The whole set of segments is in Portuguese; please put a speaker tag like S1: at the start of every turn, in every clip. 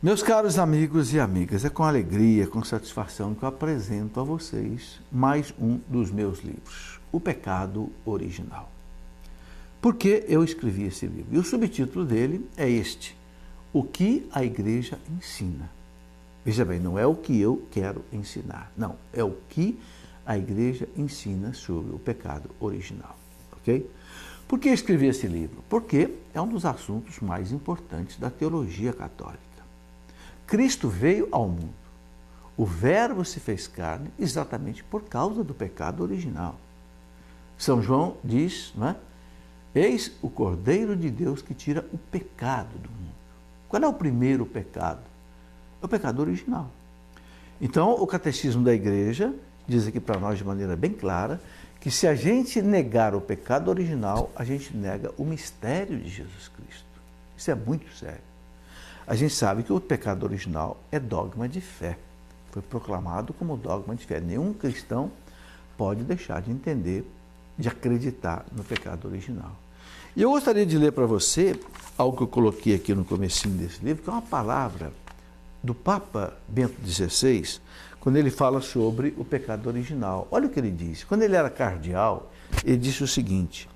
S1: Meus caros amigos e amigas, é com alegria, com satisfação que eu apresento a vocês mais um dos meus livros, O Pecado Original. Por que eu escrevi esse livro? E o subtítulo dele é este: O que a Igreja ensina. Veja bem, não é o que eu quero ensinar, não, é o que a Igreja ensina sobre o pecado original, ok? Por que eu escrevi esse livro? Porque é um dos assuntos mais importantes da teologia católica. Cristo veio ao mundo. O Verbo se fez carne exatamente por causa do pecado original. São João diz, não é? Eis o Cordeiro de Deus que tira o pecado do mundo. Qual é o primeiro pecado? É o pecado original. Então, o Catecismo da Igreja diz aqui para nós de maneira bem clara que se a gente negar o pecado original, a gente nega o mistério de Jesus Cristo. Isso é muito sério. A gente sabe que o pecado original é dogma de fé. Foi proclamado como dogma de fé. Nenhum cristão pode deixar de entender, de acreditar no pecado original. E eu gostaria de ler para você algo que eu coloquei aqui no comecinho desse livro, que é uma palavra do Papa Bento XVI, quando ele fala sobre o pecado original. Olha o que ele diz. Quando ele era cardeal, ele disse o seguinte: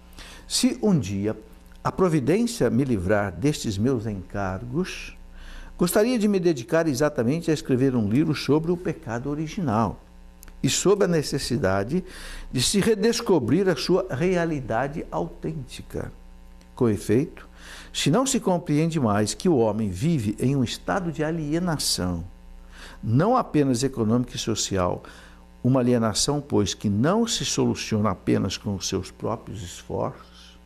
S1: se um dia a providência me livrar destes meus encargos, gostaria de me dedicar exatamente a escrever um livro sobre o pecado original e sobre a necessidade de se redescobrir a sua realidade autêntica. Com efeito, se não se compreende mais que o homem vive em um estado de alienação, não apenas econômica e social, uma alienação, pois, que não se soluciona apenas com os seus próprios esforços,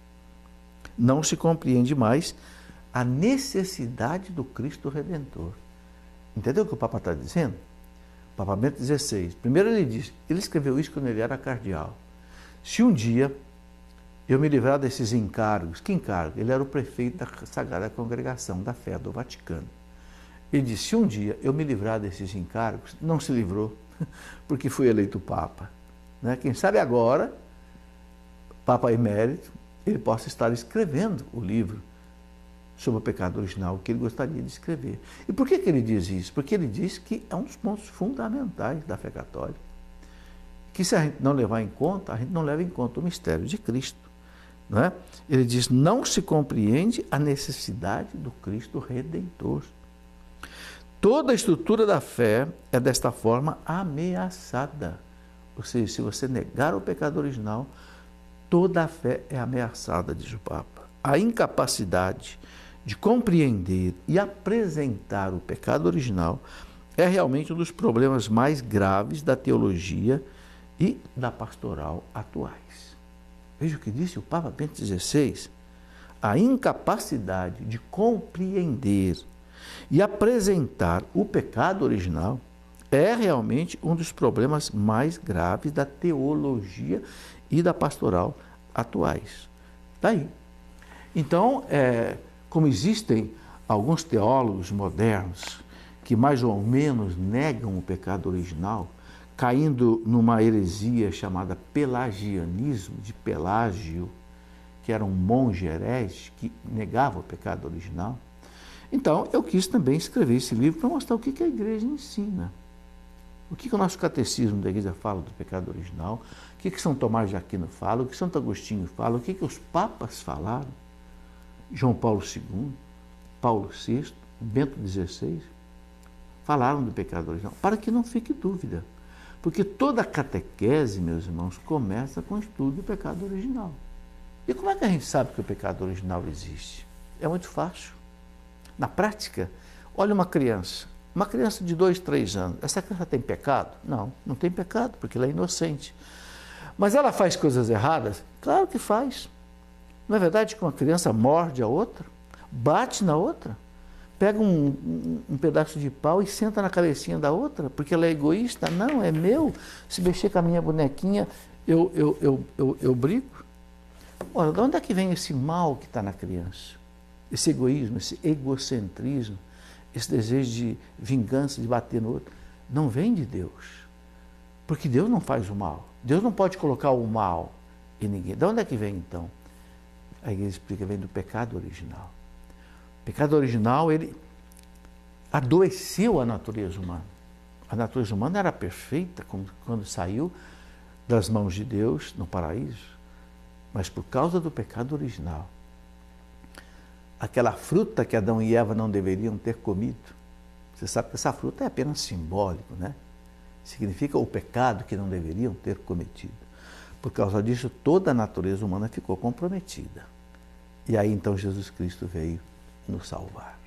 S1: não se compreende mais a necessidade do Cristo Redentor. Entendeu o que o Papa está dizendo? O Papa Bento XVI. Primeiro ele escreveu isso quando ele era cardeal. Se um dia eu me livrar desses encargos, que encargo? Ele era o prefeito da Sagrada Congregação da Fé do Vaticano. Ele disse, se um dia eu me livrar desses encargos, não se livrou, porque fui eleito Papa. Né? Quem sabe agora, Papa emérito, ele possa estar escrevendo o livro sobre o pecado original que ele gostaria de escrever. E por que ele diz isso? Porque ele diz que é um dos pontos fundamentais da fé católica. Que se a gente não levar em conta, a gente não leva em conta o mistério de Cristo. Não é? Ele diz, não se compreende a necessidade do Cristo Redentor. Toda a estrutura da fé é desta forma ameaçada. Ou seja, se você negar o pecado original, toda a fé é ameaçada, diz o Papa. A incapacidade de compreender e apresentar o pecado original é realmente um dos problemas mais graves da teologia e da pastoral atuais. Veja o que disse o Papa Bento XVI. A incapacidade de compreender e apresentar o pecado original é realmente um dos problemas mais graves da teologia e da pastoral atuais. Daí. Então, como existem alguns teólogos modernos que mais ou menos negam o pecado original, caindo numa heresia chamada pelagianismo, de Pelágio, que era um monge herege que negava o pecado original. Então, eu quis também escrever esse livro para mostrar o que a igreja ensina. O que o nosso catecismo da igreja fala do pecado original, o que São Tomás de Aquino fala, o que Santo Agostinho fala, o que os papas falaram, João Paulo II, Paulo VI, Bento XVI, falaram do pecado original, para que não fique dúvida. Porque toda a catequese, meus irmãos, começa com o estudo do pecado original. E como é que a gente sabe que o pecado original existe? É muito fácil. Na prática, olha uma criança de 2, 3 anos. Essa criança tem pecado? Não, não tem pecado, porque ela é inocente. Mas ela faz coisas erradas? Claro que faz. Não é verdade que uma criança morde a outra, bate na outra, pega um pedaço de pau e senta na cabecinha da outra, porque ela é egoísta? Não, é meu. Se mexer com a minha bonequinha, eu brigo. Ora, de onde é que vem esse mal que está na criança? Esse egoísmo, esse egocentrismo, esse desejo de vingança, de bater no outro? Não vem de Deus. Porque Deus não faz o mal. Deus não pode colocar o mal em ninguém. De onde é que vem, então? A igreja explica, vem do pecado original. O pecado original, ele adoeceu a natureza humana. A natureza humana era perfeita quando saiu das mãos de Deus no paraíso, mas por causa do pecado original, aquela fruta que Adão e Eva não deveriam ter comido, você sabe que essa fruta é apenas simbólico, né? Significa o pecado que não deveriam ter cometido. Por causa disso, toda a natureza humana ficou comprometida. E aí então Jesus Cristo veio nos salvar.